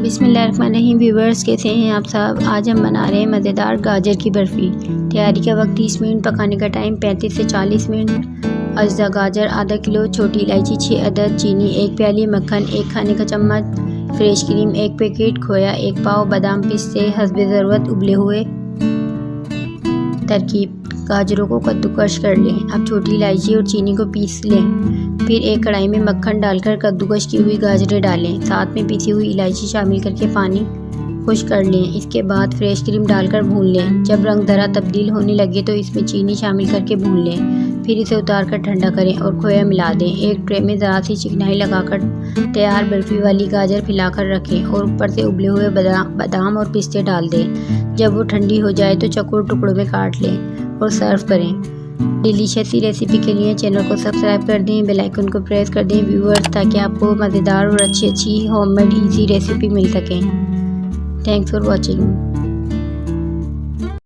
बिस्मिल्लाहिर्रहमानिर्रहीम। व्यूवर्स, कैसे हैं आप सब। आज हम बना रहे हैं मज़ेदार गाजर की बर्फ़ी। तैयारी का वक्त 30 मिनट, पकाने का टाइम 35 से 40 मिनट। अज्जा गाजर आधा किलो, छोटी इलायची 6 अदद, चीनी 1 प्याली, मक्खन 1 खाने का चम्मच, फ्रेश क्रीम 1 पैकेट, खोया 1 पाव, बादाम पिस्ते हस्बे ज़रूरत उबले हुए। तरकीब: गाजरों को कद्दूकश कर लें। अब छोटी इलायची और चीनी को पीस लें। फिर एक कढ़ाई में मक्खन डालकर कद्दूकश की हुई गाजरें डालें। साथ में पीसी हुई इलायची शामिल करके पानी खुश कर लें। इसके बाद फ्रेश क्रीम डालकर भून लें। जब रंग दरा तब्दील होने लगे तो इसमें चीनी शामिल करके भून लें। फिर इसे उतार कर ठंडा करें और खोया मिला दें। एक ट्रे में ज़रा सी चिकनाई लगाकर तैयार बर्फ़ी वाली गाजर फैलाकर रखें और ऊपर से उबले हुए बादाम और पिस्ते डाल दें। जब वो ठंडी हो जाए तो चौकोर टुकड़ों में काट लें और सर्व करें। डिलीशियस सी रेसिपी के लिए चैनल को सब्सक्राइब कर दें, बेल आइकन को प्रेस कर दें व्यूअर्स, ताकि आपको मज़ेदार और अच्छी होममेड इजी रेसिपी मिल सकें। Thanks for watching.